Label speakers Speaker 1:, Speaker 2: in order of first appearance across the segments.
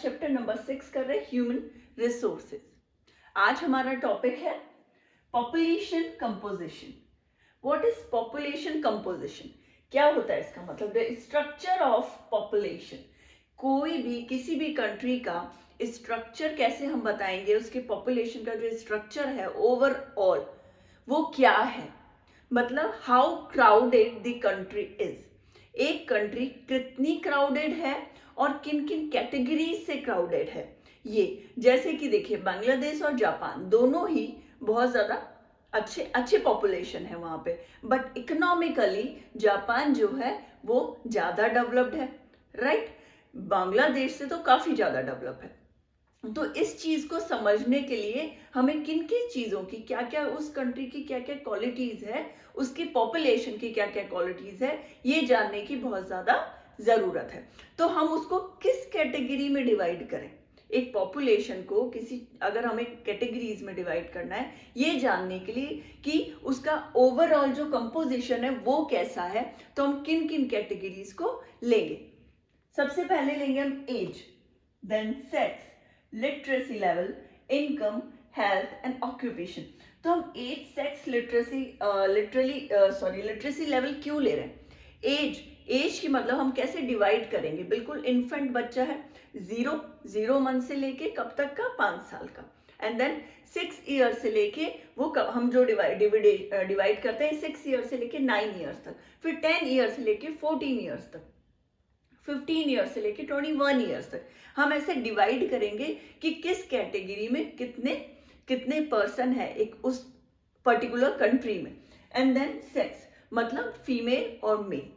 Speaker 1: Chapter number 6 कर रहे हैं, ह्यूमन रिसोर्सेज। आज हमारा टॉपिक है population composition. What is population composition? क्या होता है इसका मतलब? The structure of population. कोई भी किसी भी कंट्री का स्ट्रक्चर कैसे हम बताएंगे, उसके पॉपुलेशन का जो स्ट्रक्चर है ओवरऑल वो क्या है, मतलब how crowded the country is. एक कंट्री कितनी क्राउडेड है और किन किन कैटेगरी से क्राउडेड है। ये जैसे कि देखिए, बांग्लादेश और जापान दोनों ही बहुत ज्यादा अच्छे अच्छे पॉपुलेशन है वहां पे, बट इकोनॉमिकली जापान जो है वो ज्यादा डेवलप्ड है, राइट? बांग्लादेश से तो काफी ज्यादा डेवलप है। तो इस चीज को समझने के लिए हमें किन किन चीजों की, क्या क्या उस कंट्री की क्या क्या क्वालिटीज है, उसकी पॉपुलेशन की क्या क्या क्वालिटीज है, ये जानने की बहुत ज्यादा जरूरत है। तो हम उसको किस कैटेगरी में डिवाइड करें? एक पॉपुलेशन को किसी, अगर हमें कैटेगरीज में डिवाइड करना है ये जानने के लिए कि उसका ओवरऑल जो कंपोजिशन है वो कैसा है, तो हम किन किन कैटेगरीज को लेंगे। सबसे पहले लेंगे हम age, then sex, literacy level, income, health and occupation. तो हम एज, सेक्स, लिटरेसी लेवल क्यों ले रहे हैं? एज की मतलब हम कैसे डिवाइड करेंगे? बिल्कुल इन्फेंट बच्चा है, जीरो मंथ से लेके कब तक का? 5 साल का। एंड देन 6 ईयर से लेके वो हम जो डिवाइड करते हैं 6 ईयर से लेके 9 ईयर्स तक, फिर 10 ईयर से लेके 14 ईयर्स तक, 15 ईयर्स से लेके 21 ईयर्स तक हम ऐसे डिवाइड करेंगे कि किस कैटेगरी में कितने कितने पर्सन है एक उस पर्टिकुलर कंट्री में। एंड देन सेक्स मतलब फीमेल और मेल,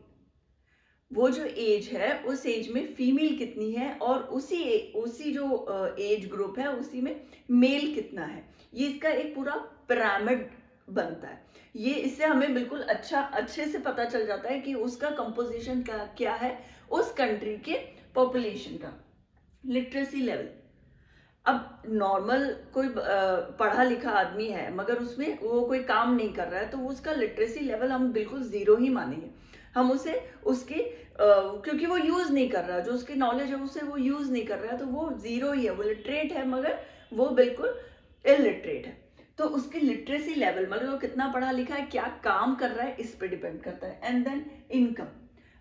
Speaker 1: वो जो एज है उस एज में फीमेल कितनी है और उसी जो एज ग्रुप है उसी में मेल कितना है। ये इसका एक पूरा पिरामिड बनता है। ये इससे हमें बिल्कुल अच्छे से पता चल जाता है कि उसका कंपोजिशन क्या है उस कंट्री के पॉपुलेशन का। लिटरेसी लेवल, अब नॉर्मल कोई पढ़ा लिखा आदमी है मगर उसमें वो कोई काम नहीं कर रहा है तो उसका लिटरेसी लेवल हम बिल्कुल जीरो ही मानेंगे। हम उसे उसके क्योंकि वो यूज नहीं कर रहा, जो उसकी नॉलेज है उसे वो यूज नहीं कर रहा है तो वो जीरो ही है। वो लिटरेट है मगर वो बिल्कुल इलिटरेट है। तो उसकी लिटरेसी लेवल मतलब वो कितना पढ़ा लिखा है, क्या काम कर रहा है, इस पे डिपेंड करता है। एंड देन इनकम,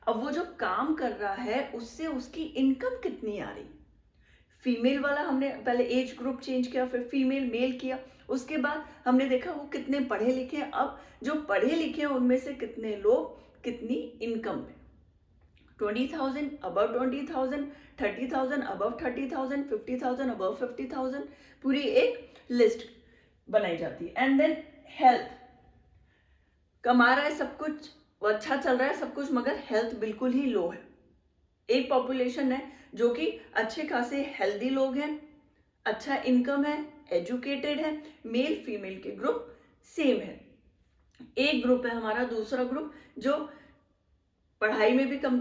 Speaker 1: अब वो जो काम कर रहा है उससे उसकी इनकम कितनी आ रही है। फीमेल वाला हमने पहले एज ग्रुप चेंज किया, फिर फीमेल मेल किया, उसके बाद हमने देखा वो कितने पढ़े लिखे हैं। अब जो पढ़े लिखे हैं उनमें से कितने लोग कितनी इनकम में, 20,000 अबव 20,000, 30,000 अबव 30,000, 50,000 अबव 50,000, पूरी एक लिस्ट बनाई जाती है। एंड देन हेल्थ, कमा रहा है सब कुछ, अच्छा चल रहा है सब कुछ, मगर हेल्थ बिल्कुल ही लो है। एक पॉपुलेशन है जो कि अच्छे खासे हेल्दी लोग हैं, अच्छा इनकम है, एजुकेटेड है, मेल फीमेल के ग्रुप सेम है। एक ग्रुप है हमारा दूसरा ग्रुप जो पढ़ाई में भी कम,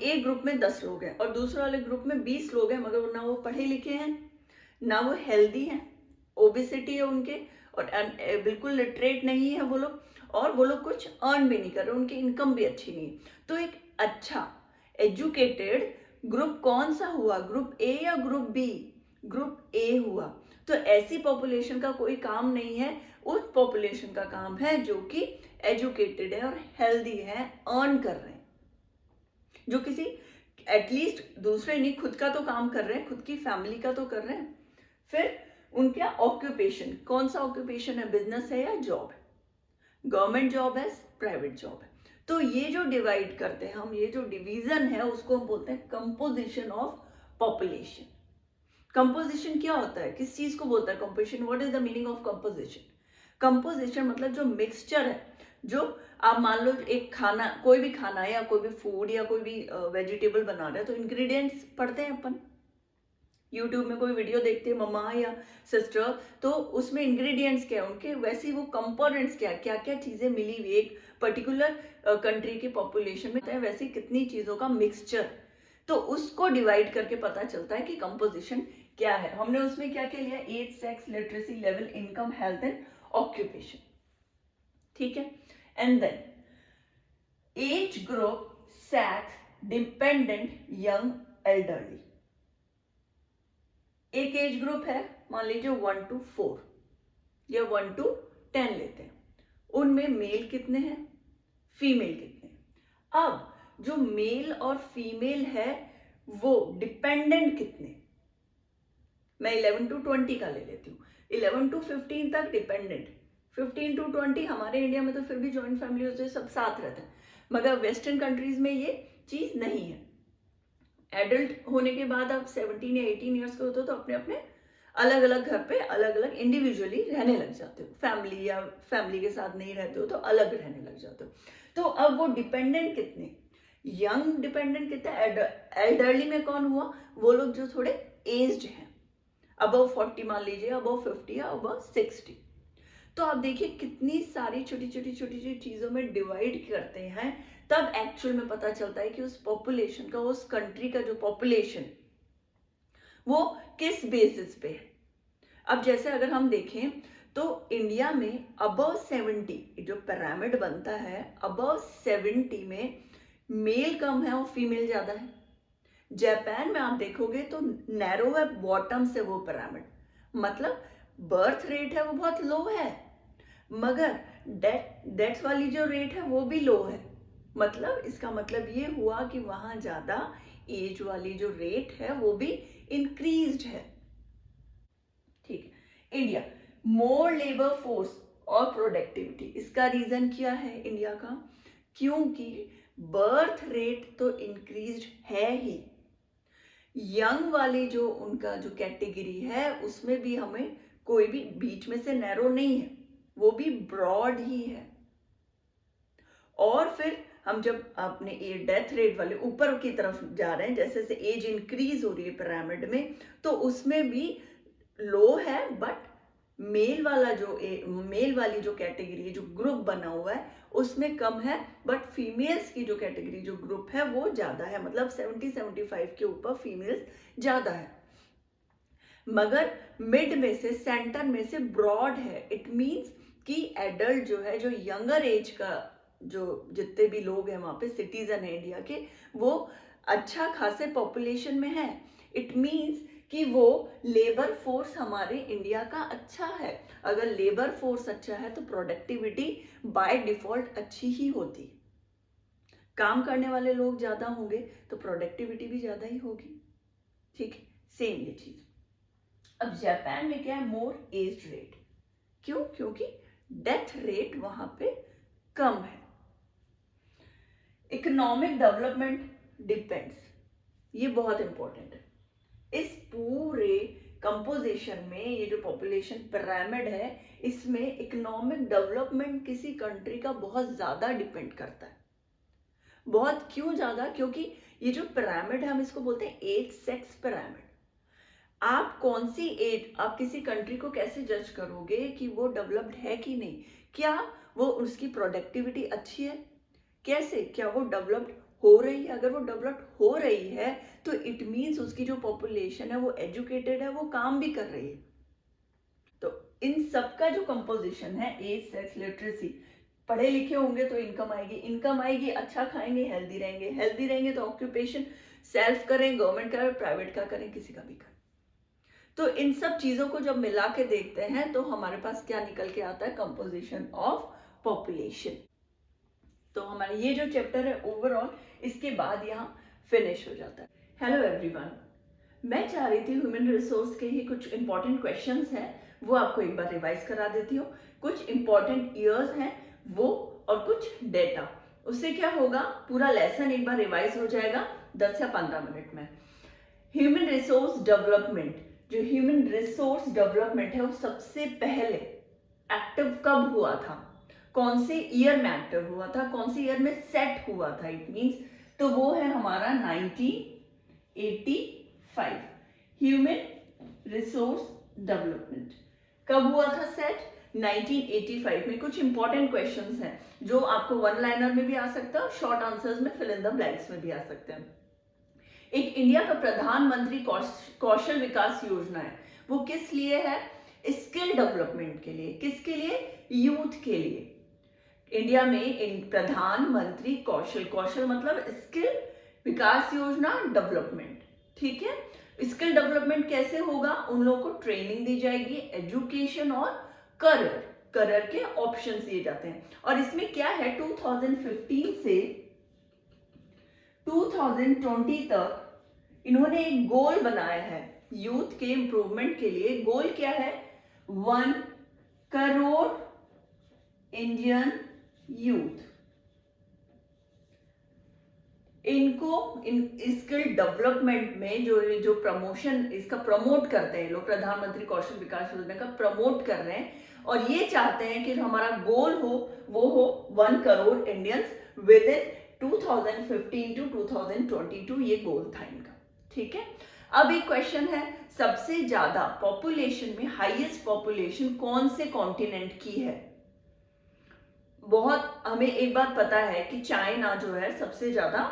Speaker 1: एक ग्रुप में 10 लोग हैं और दूसरे वाले ग्रुप में 20 लोग हैं मगर ना वो पढ़े लिखे हैं ना वो हेल्दी हैं, ओबेसिटी है उनके, और बिल्कुल लिटरेट नहीं है वो लोग, और वो लोग कुछ अर्न भी नहीं कर रहे, उनकी इनकम भी अच्छी नहीं है। तो एक अच्छा एजुकेटेड ग्रुप कौन सा हुआ? ग्रुप ए या ग्रुप बी? ग्रुप ए हुआ। तो ऐसी पॉपुलेशन का कोई काम नहीं है, उस पॉपुलेशन का काम है जो कि एजुकेटेड है और हेल्दी है, अर्न कर रहे हैं, जो किसी एटलीस्ट दूसरे नहीं खुद का तो काम कर रहे हैं, खुद की फैमिली का तो कर रहे हैं। फिर उनका ऑक्यूपेशन, कौन सा ऑक्यूपेशन है? बिजनेस है या जॉब है, गवर्नमेंट जॉब है, प्राइवेट जॉब है। तो ये जो डिवाइड करते हैं हम, ये जो डिवीजन है उसको हम बोलते हैं कंपोजिशन ऑफ पॉपुलेशन। कंपोजिशन क्या होता है, किस चीज को बोलता है composition? What is the meaning of composition? Composition मतलब जो मिक्सचर है, जो आप मान लो एक खाना, कोई भी खाना है या कोई भी फूड या कोई भी वेजिटेबल बना रहे हैं तो इंग्रेडिएंट्स पढ़ते हैं अपन, यूट्यूब में कोई वीडियो देखते हैं मम्मा या सिस्टर, तो उसमें इंग्रेडिएंट्स क्या है उनके, वैसे ही वो कंपोनेंट्स क्या क्या क्या चीजें मिली हुई एक पर्टिकुलर कंट्री की पॉपुलेशन में है, वैसे कितनी चीजों का मिक्सचर, तो उसको डिवाइड करके पता चलता है कि कंपोजिशन क्या है। हमने उसमें क्या क्या लिया? Age, sex, literacy level, income, health and occupation, ठीक है। And then age group, sex, dependent, young, elderly. एक एज ग्रुप है, मान लीजिए 1 to 4 या 1 to 10 लेते हैं, उनमें मेल कितने हैं, फीमेल कितने हैं। अब जो मेल और फीमेल है वो डिपेंडेंट कितने, मैं 11 to 20 का ले लेती हूँ, 11 to 15 तक डिपेंडेंट, 15 to 20 हमारे इंडिया में तो फिर भी जॉइंट फैमिली होती है, सब साथ रहते हैं, मगर वेस्टर्न कंट्रीज में ये चीज नहीं है। एडल्ट होने के बाद आप 17 या 18 ईयर्स के होते हो तो अपने अपने अलग अलग घर पे अलग अलग इंडिविजुअली रहने लग जाते हो, फैमिली या फैमिली के साथ नहीं रहते हो तो अलग रहने लग जाते हो। तो अब वो डिपेंडेंट कितने, यंग डिपेंडेंट कितने, एल्डरली में कौन हुआ, वो लोग जो थोड़े एज्ड हैं, अबव 40 मान लीजिए, अबव 50 या अबव 60। तो आप देखिए कितनी सारी छोटी छोटी चीजों में डिवाइड करते हैं, तब एक्चुअल में पता चलता है कि उस पॉपुलेशन का, उस कंट्री का जो पॉपुलेशन वो किस बेसिस पे है। अब जैसे अगर हम देखें तो इंडिया में अबव 70 जो पिरामिड बनता है, अबव 70 में मेल कम है और फीमेल ज्यादा है। जापान में आप देखोगे तो नैरो है बॉटम से वो पिरामिड, मतलब बर्थ रेट है वो बहुत लो है, मगर डेथ्स वाली जो रेट है वो भी लो है। मतलब इसका मतलब ये हुआ कि वहां ज्यादा एज वाली जो रेट है वो भी इंक्रीज्ड है। ठीक है, इंडिया मोर लेबर फोर्स और प्रोडक्टिविटी, इसका रीजन क्या है इंडिया का, क्योंकि बर्थ रेट तो इंक्रीज्ड है ही, यंग वाली जो उनका जो कैटेगरी है उसमें भी हमें कोई भी बीच में से नैरो नहीं है, वो भी ब्रॉड ही है। और फिर हम जब अपने डेथ रेट वाले ऊपर की तरफ जा रहे हैं, जैसे जैसे एज इंक्रीज हो रही है पिरामिड में, तो उसमें भी लो है, बट मेल वाली जो कैटेगरी जो ग्रुप बना हुआ है उसमें कम है, बट फीमेल्स की जो कैटेगरी जो ग्रुप है वो ज्यादा है, मतलब 70-75 के ऊपर फीमेल्स ज्यादा है। मगर मिड में से, सेंटर में से ब्रॉड है, इट मींस कि एडल्ट जो है, जो यंगर एज का जो जितने भी लोग हैं वहां पे सिटीजन है इंडिया के, वो अच्छा खासे पॉपुलेशन में है। इट मींस कि वो लेबर फोर्स हमारे इंडिया का अच्छा है। अगर लेबर फोर्स अच्छा है तो प्रोडक्टिविटी बाय डिफॉल्ट अच्छी ही होती, काम करने वाले लोग ज्यादा होंगे तो प्रोडक्टिविटी भी ज्यादा ही होगी। ठीक है, सेम ये चीज। अब जापान में क्या है, मोर एज रेट, क्यों, क्योंकि डेथ रेट वहां पे कम है। इकोनॉमिक डेवलपमेंट डिपेंड्स, ये बहुत इंपॉर्टेंट है इस पूरे कंपोजिशन में। ये जो पॉपुलेशन पिरामिड है इसमें इकोनॉमिक डेवलपमेंट किसी कंट्री का बहुत ज्यादा डिपेंड करता है। बहुत क्यों ज्यादा, क्योंकि ये जो पिरामिड है हम इसको बोलते हैं 8 सेक्स पिरामिड। आप कौन सी एज, आप किसी कंट्री को कैसे जज करोगे कि वो डेवलप्ड है कि नहीं, क्या वो उसकी प्रोडक्टिविटी अच्छी है, कैसे, क्या वो डेवलप्ड हो रही है। अगर वो डेवलप्ड हो रही है तो इट मींस उसकी जो पॉपुलेशन है वो एजुकेटेड है, वो काम भी कर रही है। तो इन सब का जो कंपोजिशन है, एज, सेक्स, लिटरेसी, पढ़े लिखे होंगे तो इनकम आएगी, इनकम आएगी, अच्छा खाएंगे, हेल्दी रहेंगे, हेल्दी रहेंगे तो ऑक्यूपेशन सेल्फ करें, गवर्नमेंट का, प्राइवेट का करें, किसी का भी करें। तो इन सब चीजों को जब मिला के देखते हैं तो हमारे पास क्या निकल के आता है, कंपोजिशन ऑफ पॉपुलेशन। तो हमारा ये जो चैप्टर है ओवरऑल इसके बाद यहाँ फिनिश हो जाता है। हेलो एवरीवन, मैं चाह रही थी ह्यूमन रिसोर्स के ही कुछ इंपॉर्टेंट क्वेश्चंस हैं वो आपको एक बार रिवाइज करा देती हूँ। कुछ इंपॉर्टेंट ईयर्स हैं वो, और कुछ डेटा, उससे क्या होगा, पूरा लेसन एक बार रिवाइज हो जाएगा 10 या 15 मिनट में। ह्यूमन रिसोर्स डेवलपमेंट, जो ह्यूमन रिसोर्स डेवलपमेंट है वो सबसे पहले एक्टिव कब हुआ था, कौन से ईयर में एक्टिव हुआ था, कौन से ईयर में सेट हुआ था, इट मींस, तो वो है हमारा 1985। ह्यूमन रिसोर्स डेवलपमेंट कब हुआ था सेट, 1985 में। कुछ इंपॉर्टेंट क्वेश्चंस हैं जो आपको वन लाइनर में भी आ सकता है और शॉर्ट आंसर्स में, फिल इन द ब्लैंक्स में भी आ सकते हैं। एक इंडिया का प्रधानमंत्री कौशल विकास योजना है, वो किस लिए है, स्किल डेवलपमेंट के लिए, किसके लिए, यूथ के लिए। इंडिया में प्रधानमंत्री कौशल, कौशल मतलब स्किल विकास योजना डेवलपमेंट, ठीक है। स्किल डेवलपमेंट कैसे होगा? उन लोगों को ट्रेनिंग दी जाएगी, एजुकेशन और करियर के ऑप्शंस दिए जाते हैं। और इसमें क्या है, 2015 से 2020 तक इन्होंने एक गोल बनाया है यूथ के इंप्रूवमेंट के लिए। गोल क्या है? 1 करोड़ इंडियन यूथ। इनको स्किल डेवलपमेंट में जो प्रमोशन इसका प्रमोट करते हैं लोग, प्रधानमंत्री कौशल विकास योजना का प्रमोट कर रहे हैं, और ये चाहते हैं कि हमारा गोल हो वो हो 1 crore Indians within 2015 to 2022, ये गोल था इनका। ठीक है, अब एक क्वेश्चन है, सबसे ज्यादा पॉपुलेशन में हाईएस्ट पॉपुलेशन कौन से कॉन्टिनेंट की है? बहुत हमें एक बात पता है कि चाइना जो है सबसे ज्यादा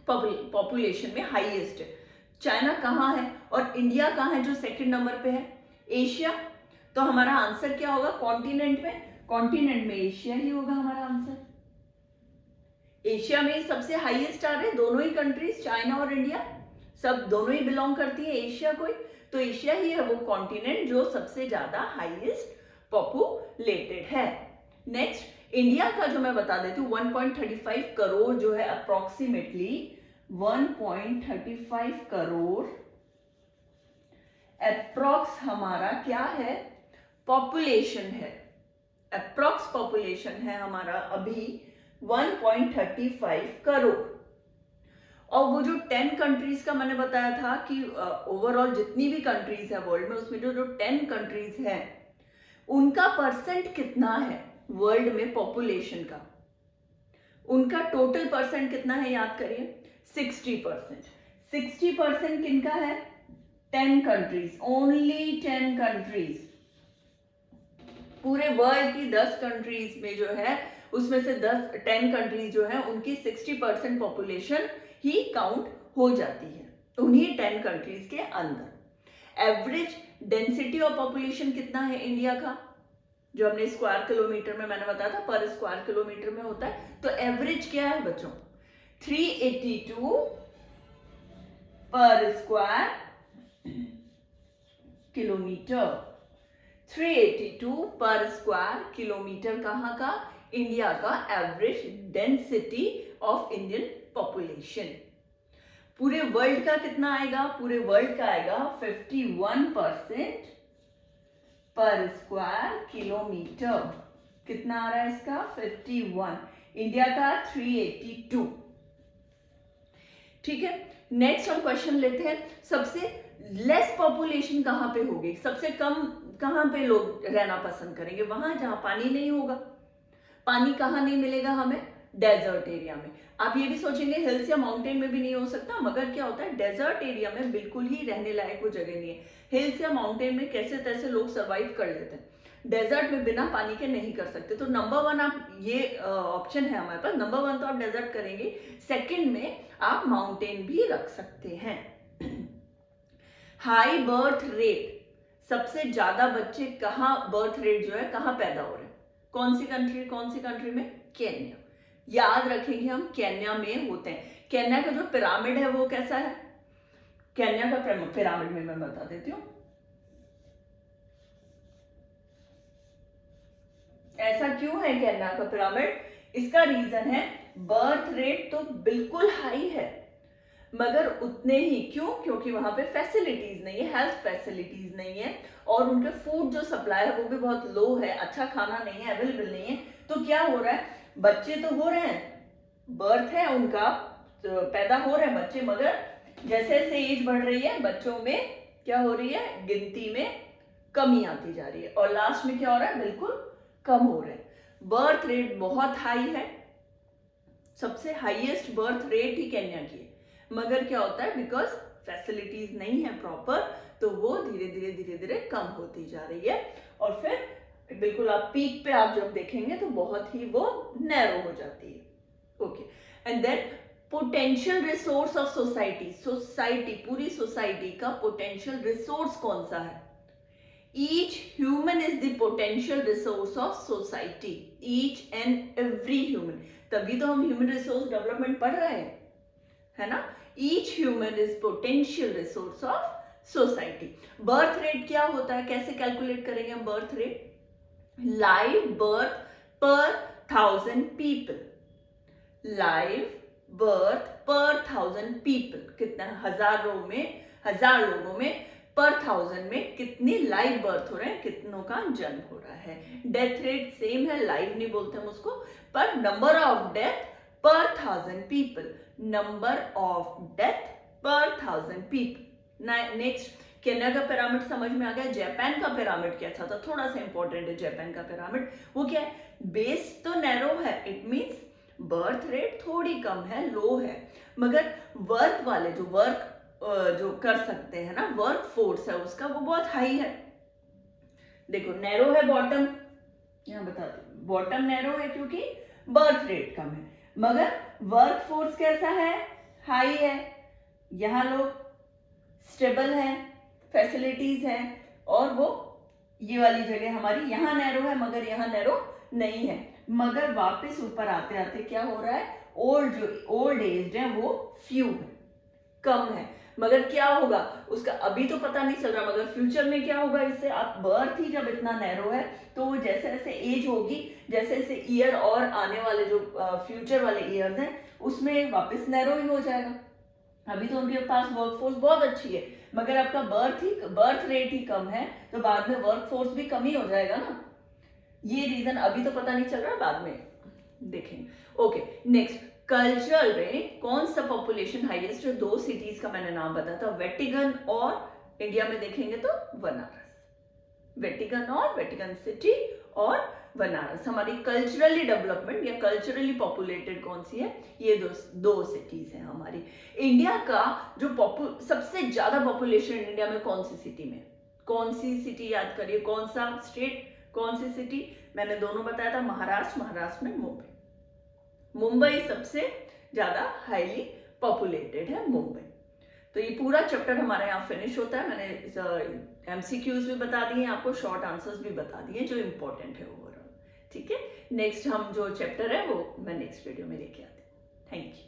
Speaker 1: पॉपुलेशन में हाईएस्ट है। चाइना कहाँ है और इंडिया कहाँ है जो सेकंड नंबर पे है? एशिया। तो हमारा आंसर क्या होगा कॉन्टिनेंट में? कॉन्टिनेंट में एशिया ही होगा हमारा आंसर। एशिया में सबसे हाईएस्ट आ रहे दोनों ही कंट्रीज, चाइना और इंडिया, सब दोनों ही बिलोंग करती है एशिया को ही। तो एशिया ही है वो कॉन्टिनेंट जो सबसे ज्यादा हाईएस्ट पॉपुलेटेड है। नेक्स्ट इंडिया का जो मैं बता देती हूँ, 1.35 करोड़ जो है अप्रोक्सीमेटली 1.35 करोड़ अप्रोक्स हमारा क्या है? पॉपुलेशन है। अप्रोक्स पॉपुलेशन है हमारा अभी 1.35 करोड़। और वो जो 10 कंट्रीज का मैंने बताया था कि ओवरऑल जितनी भी कंट्रीज है वर्ल्ड में, उसमें जो 10 कंट्रीज है उनका परसेंट कितना है वर्ल्ड में पॉपुलेशन का? उनका टोटल परसेंट कितना है याद करिए? 60%। 60% किनका है? 10 कंट्रीज, ओनली 10 कंट्रीज। पूरे वर्ल्ड की 10 कंट्रीज में जो है उसमें से 10 कंट्रीज जो है उनकी 60% पॉपुलेशन ही काउंट हो जाती है उन्हीं 10 कंट्रीज के अंदर। एवरेज डेंसिटी ऑफ पॉपुलेशन कितना है इंडिया का? जो हमने स्क्वायर किलोमीटर में मैंने बताया था पर स्क्वायर किलोमीटर में होता है। तो एवरेज क्या है बच्चों? 382 पर स्क्वायर किलोमीटर। 382 पर स्क्वायर किलोमीटर कहाँ का? इंडिया का average density of Indian population. पूरे वर्ल्ड का कितना आएगा? पूरे वर्ल्ड का आएगा 51% पर स्क्वायर किलोमीटर। कितना आ रहा है इसका? 51। इंडिया का 382। ठीक है, नेक्स्ट हम क्वेश्चन लेते हैं, सबसे लेस पॉपुलेशन कहां पे होगी? सबसे कम कहां पे लोग रहना पसंद करेंगे? वहां जहां पानी नहीं होगा। पानी कहां नहीं मिलेगा हमें? डेजर्ट एरिया में। आप ये भी सोचेंगे हिल्स या माउंटेन में भी नहीं हो सकता, मगर क्या होता है डेजर्ट एरिया में बिल्कुल ही रहने लायक वो जगह नहीं है। हिल्स या माउंटेन में कैसे तैसे लोग सर्वाइव कर लेते हैं, डेजर्ट में बिना पानी के नहीं कर सकते। तो नंबर 1 आप ये ऑप्शन है हमारे पास, नंबर 1 तो आप डेजर्ट करेंगे, सेकंड में आप माउंटेन भी रख सकते हैं। हाई बर्थ रेट, सबसे ज्यादा बच्चे कहाँ बर्थ रेट जो है कहाँ पैदा हो रहे हैं? कौन सी कंट्री में? केन्या। याद रखेंगे हम केन्या में होते हैं। केन्या का जो पिरामिड है वो कैसा है? केन्या का पिरामिड में मैं बता देती हूँ, ऐसा क्यों है केन्या का पिरामिड? इसका रीजन है बर्थ रेट तो बिल्कुल हाई है मगर उतने ही क्यों? क्योंकि वहां पे फैसिलिटीज नहीं है, हेल्थ फैसिलिटीज नहीं है, और उनके फूड जो सप्लाई है वो भी बहुत लो है, अच्छा खाना नहीं है, अवेलेबल नहीं है। तो क्या हो रहा है, बच्चे तो हो रहे हैं, बर्थ है उनका, तो पैदा हो रहे हैं बच्चे, मगर जैसे जैसे एज बढ़ रही है बच्चों में क्या हो रही है? गिनती में कमी आती जा रही है, और लास्ट में क्या हो रहा है? बिल्कुल कम हो रहे हैं। बर्थ रेट बहुत हाई है, सबसे हाईएस्ट बर्थ रेट ही केन्या की है, मगर क्या होता है बिकॉज फैसिलिटीज नहीं है प्रॉपर, तो वो धीरे धीरे कम होती जा रही है, और फिर बिल्कुल आप पीक पे आप जब देखेंगे तो बहुत ही वो नैरो हो जाती है। Okay, and then potential resource of society, पूरी सोसाइटी का पोटेंशियल रिसोर्स कौन सा है? Each human is the potential resource of society. Each and every human. तभी तो हम ह्यूमन रिसोर्स डेवलपमेंट पढ़ रहे हैं, है ना? Each human is potential resource of society. Birth rate क्या होता है, कैसे कैलकुलेट करेंगे हम बर्थ रेट? लाइव बर्थ पर 1000 पीपल, लाइव बर्थ पर 1000 पीपल, कितना, 1000 लोगों में पर 1000 में कितनी लाइव बर्थ हो रहे हैं, कितनों का जन्म हो रहा है। डेथ रेट सेम है, लाइव नहीं बोलते हम उसको, पर नंबर ऑफ डेथ पर 1000 पीपल, नंबर ऑफ डेथ पर 1000 पीपल। नेक्स्ट, केन्या का पिरामिड समझ में आ गया। जापान का पिरामिड क्या था, तो थोड़ा सा इंपॉर्टेंट है जापान का पिरामिड। वो क्या है, बेस तो नैरो है, इट मीन्स बर्थ रेट थोड़ी कम है, लो है, मगर वर्क वाले जो कर सकते हैं ना, वर्क फोर्स है उसका, वो बहुत हाई है। देखो नैरो है बॉटम, यहां बता दो, बॉटम नैरो है क्योंकि बर्थ रेट कम है, मगर वर्क फोर्स कैसा है, हाई है। यहां लोग स्टेबल है, फैसिलिटीज है, और वो ये वाली जगह हमारी यहां नैरो है मगर यहां नैरो नहीं है। मगर वापस ऊपर आते आते क्या हो रहा है, ओल्ड एज है वो फ्यू है, कम है। मगर क्या होगा उसका अभी तो पता नहीं चल रहा, मगर फ्यूचर में क्या होगा इससे, आप बर्थ ही जब इतना नैरो है तो जैसे जैसे एज होगी, जैसे जैसे ईयर और आने वाले जो फ्यूचर वाले ईयर्स हैं उसमें वापस नैरो ही हो जाएगा। अभी तो उनके पास वर्कफोर्स बहुत अच्छी है, मगर आपका बर्थ रेट ही कम है, तो बाद में वर्कफोर्स भी कम ही हो जाएगा ना। ये रीजन अभी तो पता नहीं चल रहा, बाद में देखेंगे। ओके, नेक्स्ट, कल्चरल में कौन सा पॉपुलेशन हाईएस्ट है? 2 सिटीज का मैंने नाम बताया था, वेटिकन और इंडिया में देखेंगे तो बनारस। वेटिकन सिटी और बनारस हमारी कल्चरली डेवलपमेंट या कल्चरली पॉपुलेटेड कौन सी है? ये दो सिटीज हैं हमारी। इंडिया का जो सबसे ज्यादा पॉपुलेशन इंडिया में कौन सी सिटी में, कौन सी सिटी याद करिए, कौन सा स्टेट, कौन सी सिटी? मैंने दोनों बताया था, महाराष्ट्र में मुंबई सबसे ज्यादा हाईली पॉपुलेटेड है, मुंबई। तो ये पूरा चैप्टर हमारा यहाँ फिनिश होता है। मैंने एमसीक्यूज भी बता दिए आपको, शॉर्ट आंसर्स भी बता दिए जो इंपॉर्टेंट है ओवरऑल। ठीक है, नेक्स्ट हम जो चैप्टर है वो मैं नेक्स्ट वीडियो में लेके आती हूँ। Thank you.